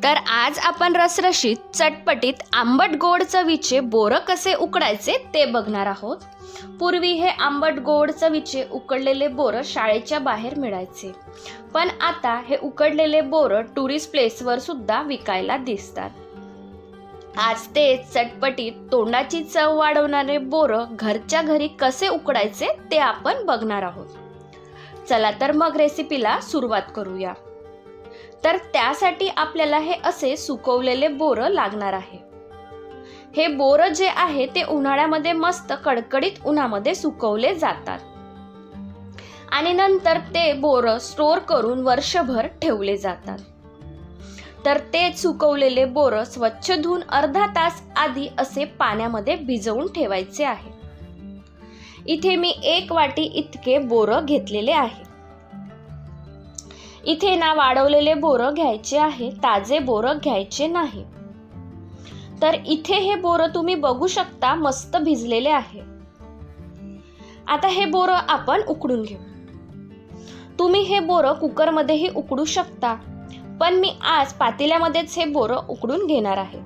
तर आज आपण रसरशीत चटपटीत आंबट गोड चवीचे बोरं कसे उकडायचे ते बघणार आहोत। पूर्वी हे आंबट गोड चवीचे उकडलेले बोरं शाळेच्या बाहेर मिळायचे, पण आता हे उकडलेले बोरं टुरिस्ट प्लेसवर सुद्धा विकायला दिसतात। आज ते चटपटीत तोंडाची चव वाढवणारे बोरं घरच्या घरी कसे उकडायचे ते आपण बघणार आहोत। चला तर मग रेसिपीला सुरुवात करूया। तर त्यासाठी आपल्याला हे असे सुकवलेले बोरं लागणार आहे। हे बोरं जे आहे ते उन्हाळ्यामध्ये मस्त कडकडीत उन्हामध्ये सुकवले जातात आणि नंतर ते बोरं स्टोर करून वर्षभर ठेवले जातात। तर ते सुकवलेले बोरं स्वच्छ धुवून अर्धा तास आधी असे पाण्यामध्ये भिजवून ठेवायचे आहे। इथे मी 1 वाटी इतके बोरं घेतलेले आहे। इथे ना वाळवलेले बोरं घ्यायचे आहे, ताजे बोरं घ्यायचे नाही। तर इथे हे बोरं तुम्ही बघू शकता मस्त भिजलेले आहे। आता हे बोरं आपण उकडून घेऊ। तुम्ही हे बोरं कुकरमध्येही उकडू शकता, पण मी आज पातेल्यामध्येच हे बोरं उकडून घेणार आहे।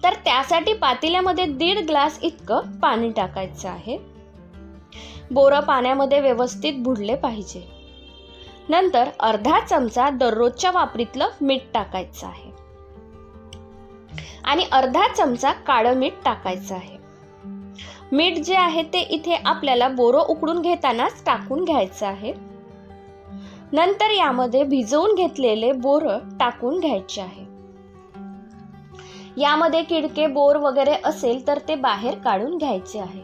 तर त्यासाठी पातेल्यामध्ये 1.5 ग्लास इतकं पाणी टाकायचं आहे। बोरं पाण्यामध्ये व्यवस्थित बुडले पाहिजे। नंतर अर्धा चमचा दररोजच्या वापरीतलं मीठ टाकायचं आहे आणि अर्धा चमचा काळं मीठ टाकायचं आहे। मीठ जे आहे ते इथे आपल्याला बोरं उकडून घेतानाच टाकून घ्यायचं आहे। नंतर यामध्ये भिजवून घेतलेले बोरं टाकून घ्यायचे आहे। यामध्ये किडके बोर वगैरे असेल तर ते बाहेर काढून घ्यायचे आहे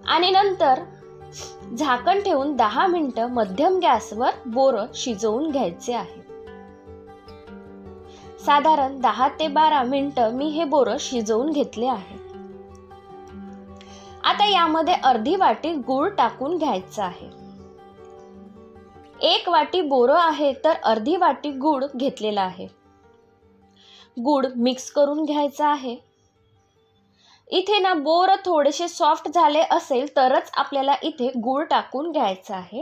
आणि नंतर झाकण ठेवून 10 मिनिटं मध्यम गॅसवर बोरं शिजवून घ्यायचे आहे। साधारण 10 ते 12 मिनिटं मी हे बोरं शिजवून घेतले आहे। आता यामध्ये अर्धी वाटी गूळ टाकून घ्यायचा आहे। 1 वाटी बोरं आहे तर अर्धी वाटी गूळ घेतलेला आहे। गूळ मिक्स करून घ्यायचा आहे। इथे ना बोरं थोडेसे सॉफ्ट झाले असेल तरच आपल्याला इथे गूळ टाकून घ्यायचा आहे।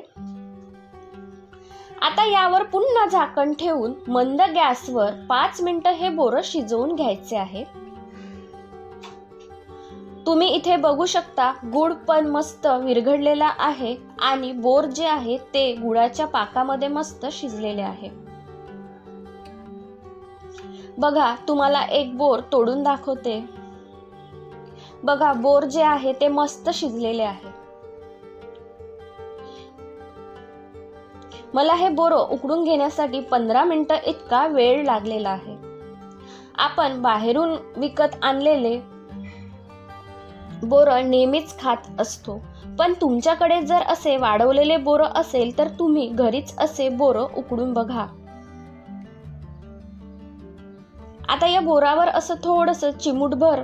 आता यावर पुन्हा झाकण ठेवून मंद गॅसवर 5 मिनिटं हे बोरं शिजवून घ्यायचे आहे। तुम्ही इथे बघू शकता गूळ पण मस्त विरघळलेला आहे आणि बोर जे आहे ते गुळाच्या पाकामध्ये मस्त शिजलेले आहे। बघा, तुम्हाला एक बोर तोडून दाखवते। बघा, बोर जे आहे ते मस्त शिजलेले आहे। मला हे बोरं उकडून घेण्यासाठी 15 मिनिटं इतका वेळ लागलेला आहे। आपण बाहेरून विकत आणलेले बोरं नेहमीच खात असतो, पण तुमच्याकडे जर असे वाळवलेले बोरं असेल तर तुम्ही घरीच असे बोरं उकडून बघा। आता या बोरावर असं थोडंसं चिमूटभर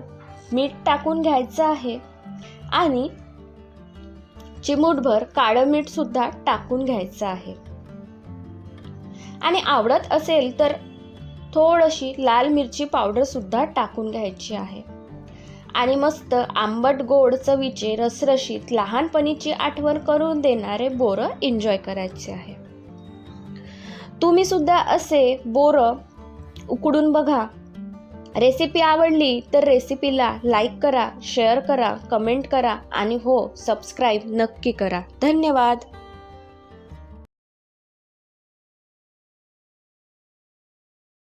मीठ टाकून घ्यायचं आहे आणि चिमूटभर काळं मीठ सुद्धा टाकून घ्यायचं आहे आणि आवडत असेल तर थोडीशी लाल मिरची पावडर सुद्धा टाकून घ्यायची आहे आणि मस्त आंबट गोड चवीचे रसरशीत लहानपणीची आठवण करून देणारे बोरं एन्जॉय करायचे आहे। तुम्ही सुद्धा असे बोरं उकडून बघा। रेसिपी आवडली तर रेसिपीला लाईक करा, शेअर करा, कमेंट करा आणि हो, सबस्क्राईब नक्की करा। धन्यवाद।